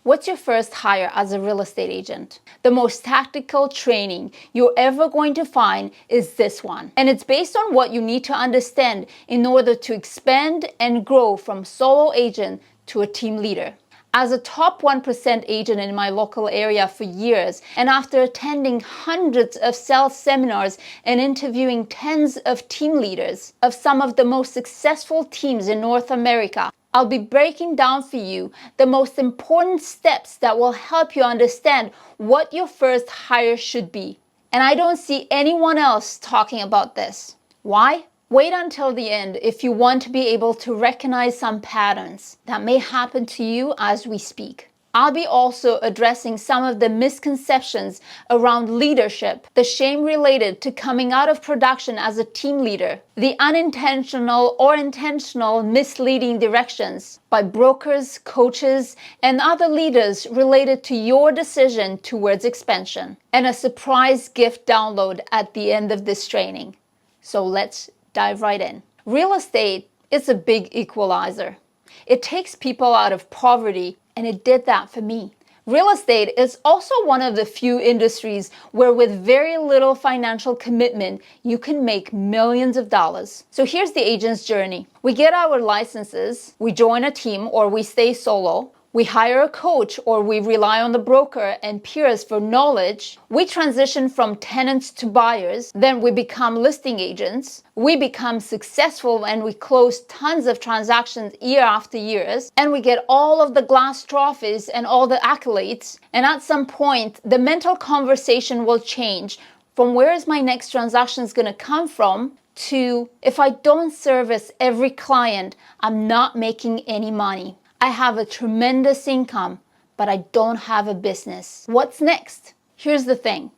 What's your first hire as a real estate agent? The most tactical training you're ever going to find is this one. And it's based on what you need to understand in order to expand and grow from solo agent to a team leader. As a top 1% agent in my local area for years, and after attending hundreds of sales seminars and interviewing tens of team leaders of some of the most successful teams in North America, I'll be breaking down for you the most important steps that will help you understand what your first hire should be. And I don't see anyone else talking about this. Why? Wait until the end if you want to be able to recognize some patterns that may happen to you as we speak. I'll be also addressing some of the misconceptions around leadership, the shame related to coming out of production as a team leader, the unintentional or intentional misleading directions by brokers, coaches, and other leaders related to your decision towards expansion, and a surprise gift download at the end of this training. So let's dive right in. Real estate is a big equalizer. It takes people out of poverty, and it did that for me. Real estate is also one of the few industries where with very little financial commitment, you can make millions of dollars. So here's the agent's journey. We get our licenses, we join a team or we stay solo, we hire a coach or we rely on the broker and peers for knowledge. We transition from tenants to buyers. Then we become listing agents. We become successful and we close tons of transactions year after year. And we get all of the glass trophies and all the accolades. And at some point, the mental conversation will change from where is my next transaction going to come from to if I don't service every client, I'm not making any money. I have a tremendous income, but I don't have a business. What's next? Here's the thing.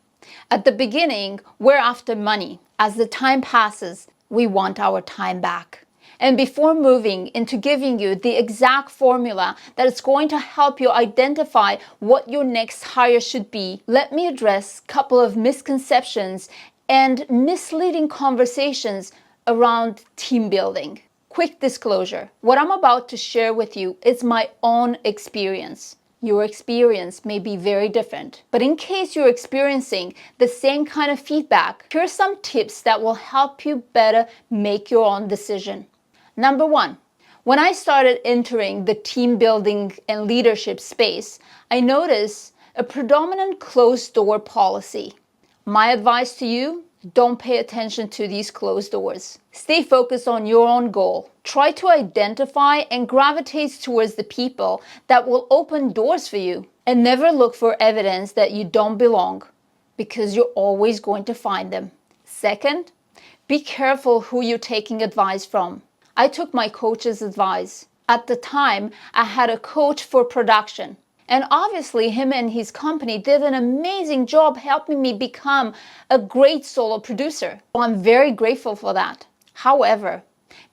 At the beginning, we're after money. As the time passes, we want our time back. And before moving into giving you the exact formula that is going to help you identify what your next hire should be, let me address a couple of misconceptions and misleading conversations around team building. Quick disclosure, what I'm about to share with you is my own experience. Your experience may be very different, but in case you're experiencing the same kind of feedback, here's some tips that will help you better make your own decision. Number one, when I started entering the team building and leadership space, I noticed a predominant closed door policy. My advice to you, don't pay attention to these closed doors. Stay focused on your own goal. Try to identify and gravitate towards the people that will open doors for you. And never look for evidence that you don't belong, because you're always going to find them. Second, be careful who you're taking advice from. I took my coach's advice. At the time, I had a coach for production. And obviously, him and his company did an amazing job helping me become a great solo producer. So I'm very grateful for that. However,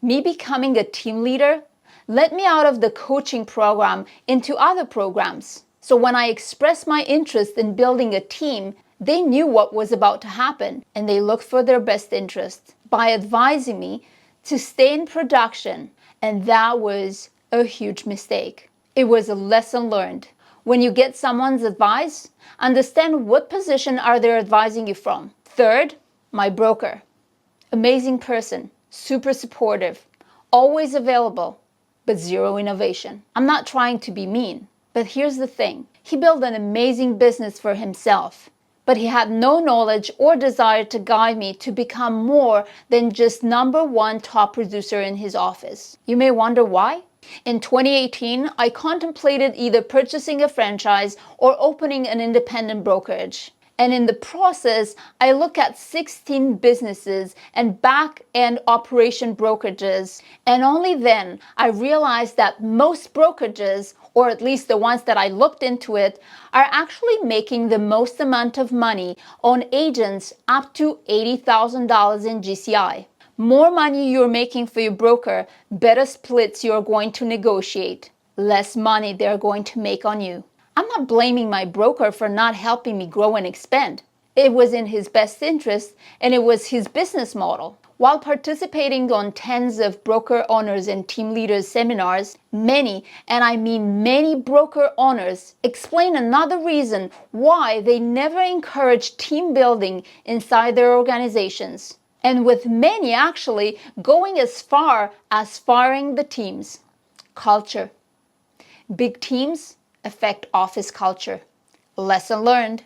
me becoming a team leader led me out of the coaching program into other programs. So when I expressed my interest in building a team, they knew what was about to happen and they looked for their best interest by advising me to stay in production. And that was a huge mistake. It was a lesson learned. When you get someone's advice, understand what position are they advising you from. Third, my broker. Amazing person, super supportive, always available, but zero innovation. I'm not trying to be mean, but here's the thing. He built an amazing business for himself, but he had no knowledge or desire to guide me to become more than just number one top producer in his office. You may wonder why? In 2018, I contemplated either purchasing a franchise or opening an independent brokerage. And in the process, I looked at 16 businesses and back-end operation brokerages. And only then I realized that most brokerages, or at least the ones that I looked into it, are actually making the most amount of money on agents up to $80,000 in GCI. More money you're making for your broker, better splits you're going to negotiate. Less money they're going to make on you. I'm not blaming my broker for not helping me grow and expand. It was in his best interest and it was his business model. While participating on tens of broker owners and team leaders seminars, many, and I mean many broker owners explain another reason why they never encourage team building inside their organizations. And with many actually going as far as firing the teams. Culture. Big teams affect office culture. Lesson learned.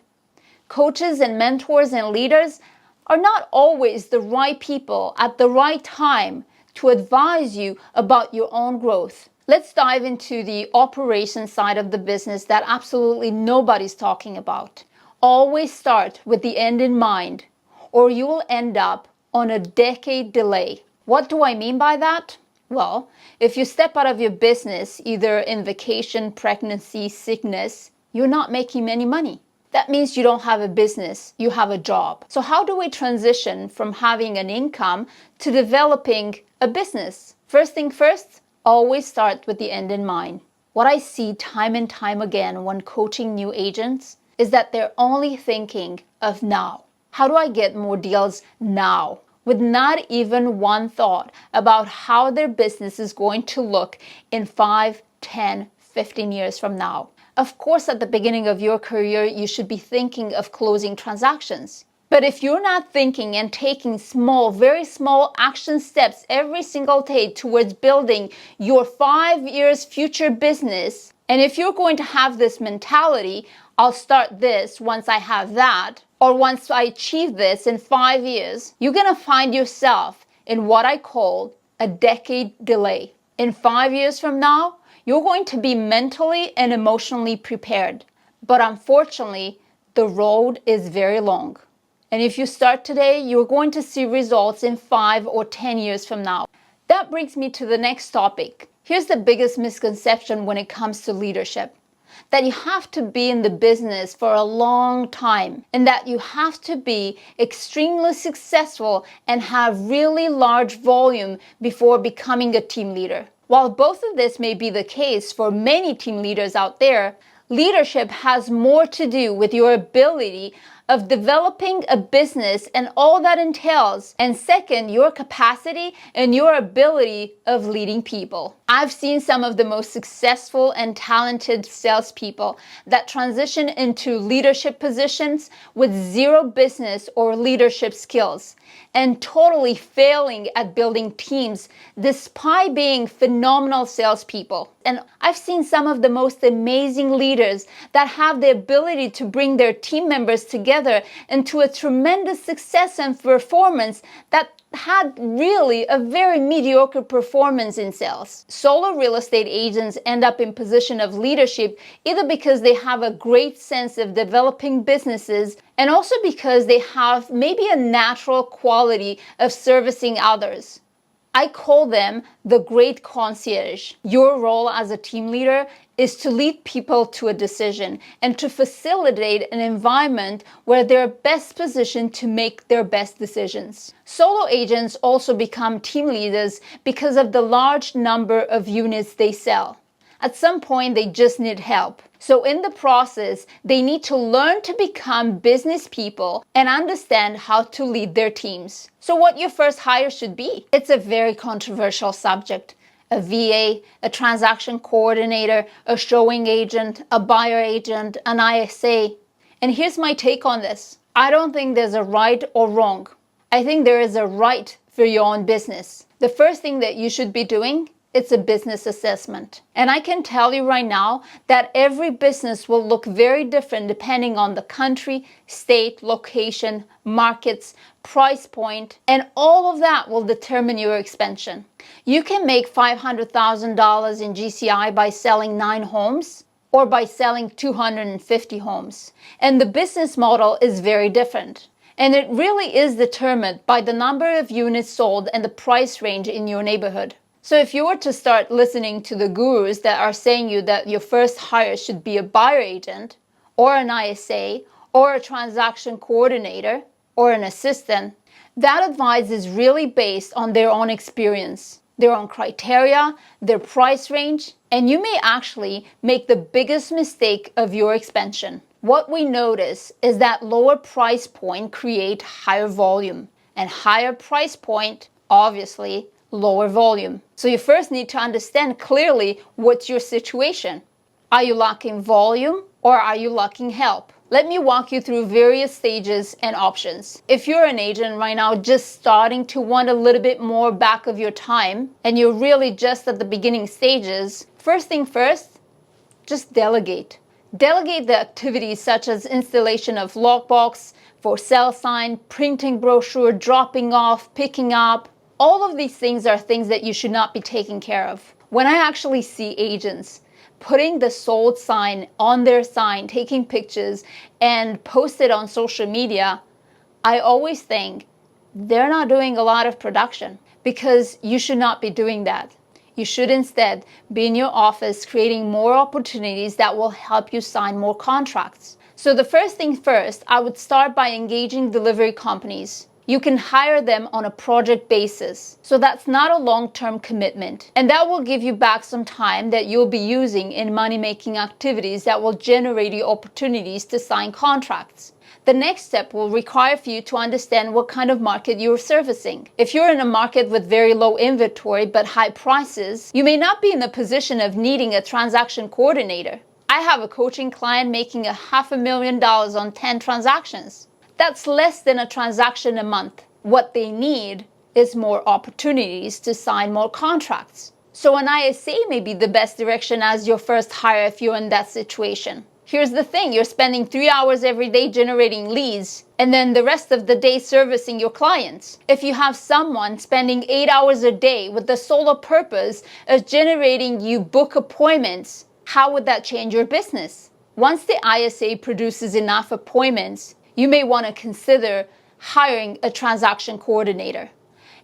Coaches and mentors and leaders are not always the right people at the right time to advise you about your own growth. Let's dive into the operation side of the business that absolutely nobody's talking about. Always start with the end in mind, or you will end up on a decade delay. What do I mean by that? Well, if you step out of your business, either in vacation, pregnancy, sickness, you're not making any money. That means you don't have a business, you have a job. So how do we transition from having an income to developing a business? First thing first, always start with the end in mind. What I see time and time again when coaching new agents is that they're only thinking of now. How do I get more deals now? With not even one thought about how their business is going to look in 5, 10, 15 years from now. Of course, at the beginning of your career, you should be thinking of closing transactions. But if you're not thinking and taking small, very small action steps every single day towards building your 5 years future business, and if you're going to have this mentality, I'll start this once I have that, or once I achieve this in 5 years, you're going to find yourself in what I call a decade delay. In 5 years from now, you're going to be mentally and emotionally prepared. But unfortunately, the road is very long. And if you start today, you're going to see results in 5 or 10 years from now. That brings me to the next topic. Here's the biggest misconception when it comes to leadership. That you have to be in the business for a long time, and that you have to be extremely successful and have really large volume before becoming a team leader. While both of this may be the case for many team leaders out there, leadership has more to do with your ability of developing a business and all that entails, and second, your capacity and your ability of leading people. I've seen some of the most successful and talented salespeople that transition into leadership positions with zero business or leadership skills and totally failing at building teams despite being phenomenal salespeople. And I've seen some of the most amazing leaders that have the ability to bring their team members together into a tremendous success and performance that had really a very mediocre performance in sales. Solo real estate agents end up in position of leadership either because they have a great sense of developing businesses and also because they have maybe a natural quality of servicing others. I call them the great concierge. Your role as a team leader is to lead people to a decision and to facilitate an environment where they're best positioned to make their best decisions. Solo agents also become team leaders because of the large number of units they sell. At some point, they just need help. So in the process, they need to learn to become business people and understand how to lead their teams. So what your first hire should be? It's a very controversial subject. A VA, a transaction coordinator, a showing agent, a buyer agent, an ISA. And here's my take on this. I don't think there's a right or wrong. I think there is a right for your own business. The first thing that you should be doing, it's a business assessment. And I can tell you right now that every business will look very different depending on the country, state, location, markets, price point, and all of that will determine your expansion. You can make $500,000 in GCI by selling 9 homes or by selling 250 homes. And the business model is very different. And it really is determined by the number of units sold and the price range in your neighborhood. So if you were to start listening to the gurus that are saying you that your first hire should be a buyer agent or an ISA or a transaction coordinator or an assistant, that advice is really based on their own experience, their own criteria, their price range, and you may actually make the biggest mistake of your expansion. What we notice is that lower price point create higher volume. and higher price point, obviously lower volume. So you first need to understand clearly what's your situation. Are you lacking volume or are you lacking help? Let me walk you through various stages and options. If you're an agent right now just starting to want a little bit more back of your time and you're really just at the beginning stages, first thing first, just delegate. Delegate the activities such as installation of lockbox, for sale sign, printing brochure, dropping off, picking up. All of these things are things that you should not be taking care of. When I actually see agents putting the sold sign on their sign, taking pictures and post it on social media, I always think they're not doing a lot of production, because you should not be doing that. You should instead be in your office creating more opportunities that will help you sign more contracts. So the first thing first, I would start by engaging delivery companies. You can hire them on a project basis. So that's not a long-term commitment. And that will give you back some time that you'll be using in money-making activities that will generate you opportunities to sign contracts. The next step will require for you to understand what kind of market you're servicing. If you're in a market with very low inventory but high prices, you may not be in the position of needing a transaction coordinator. I have a coaching client making $500,000 on 10 transactions. That's less than a transaction a month. What they need is more opportunities to sign more contracts. So an ISA may be the best direction as your first hire if you're in that situation. Here's the thing, you're spending 3 hours every day generating leads and then the rest of the day servicing your clients. If you have someone spending 8 hours a day with the sole purpose of generating you book appointments, how would that change your business? Once the ISA produces enough appointments, you may want to consider hiring a transaction coordinator.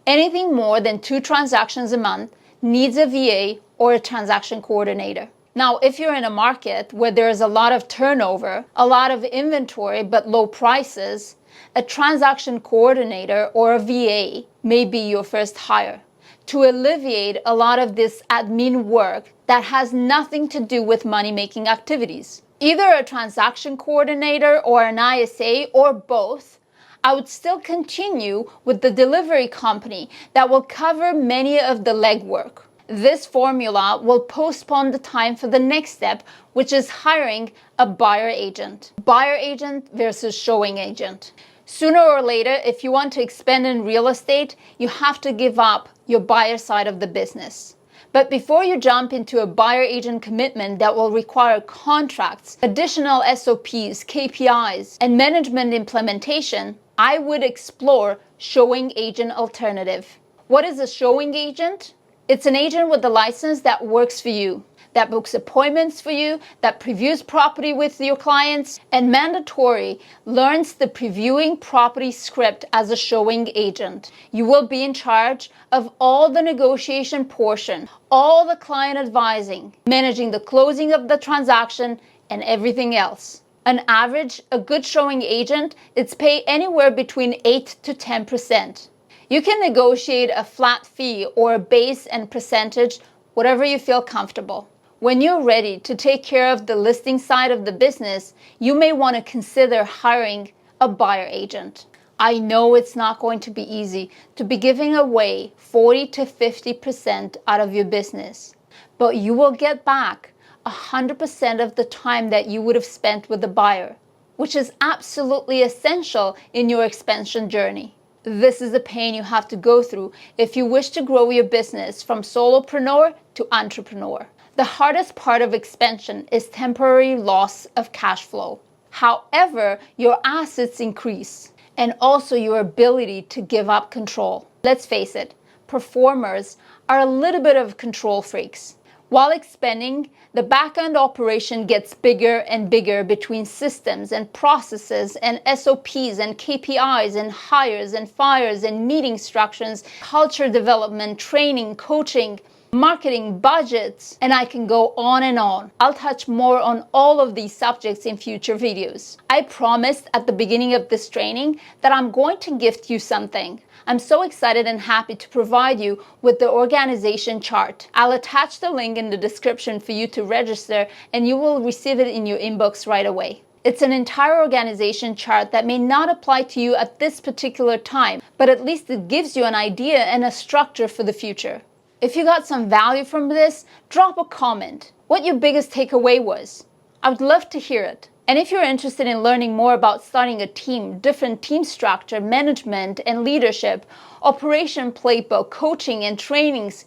Anything more than 2 transactions a month needs a VA or a transaction coordinator. Now, if you're in a market where there is a lot of turnover, a lot of inventory but low prices, a transaction coordinator or a VA may be your first hire to alleviate a lot of this admin work that has nothing to do with money-making activities. Either a transaction coordinator or an ISA or both, I would still continue with the delivery company that will cover many of the legwork. This formula will postpone the time for the next step, which is hiring a buyer agent. Buyer agent versus showing agent. Sooner or later, if you want to expand in real estate, you have to give up your buyer side of the business. But before you jump into a buyer agent commitment that will require contracts, additional SOPs, KPIs, and management implementation, I would explore showing agent alternative. What is a showing agent? It's an agent with a license that works for you, that books appointments for you, that previews property with your clients, and mandatory learns the previewing property script as a showing agent. You will be in charge of all the negotiation portion, all the client advising, managing the closing of the transaction, and everything else. On average, a good showing agent is paid anywhere between 8 to 10%. You can negotiate a flat fee or a base and percentage, whatever you feel comfortable. When you're ready to take care of the listing side of the business, you may want to consider hiring a buyer agent. I know it's not going to be easy to be giving away 40 to 50% out of your business, but you will get back 100% of the time that you would have spent with the buyer, which is absolutely essential in your expansion journey. This is the pain you have to go through if you wish to grow your business from solopreneur to entrepreneur. The hardest part of expansion is temporary loss of cash flow. However, your assets increase and also your ability to give up control. Let's face it, performers are a little bit of control freaks. While expanding, the back-end operation gets bigger and bigger between systems and processes and SOPs and KPIs and hires and fires and meeting structures, culture development, training, coaching, marketing, budgets, and I can go on and on. I'll touch more on all of these subjects in future videos. I promised at the beginning of this training that I'm going to gift you something. I'm so excited and happy to provide you with the organization chart. I'll attach the link in the description for you to register and you will receive it in your inbox right away. It's an entire organization chart that may not apply to you at this particular time, but at least it gives you an idea and a structure for the future. If you got some value from this, drop a comment. What your biggest takeaway was. I would love to hear it. And if you're interested in learning more about starting a team, different team structure, management and leadership, operation playbook, coaching and trainings,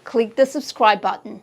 click the subscribe button.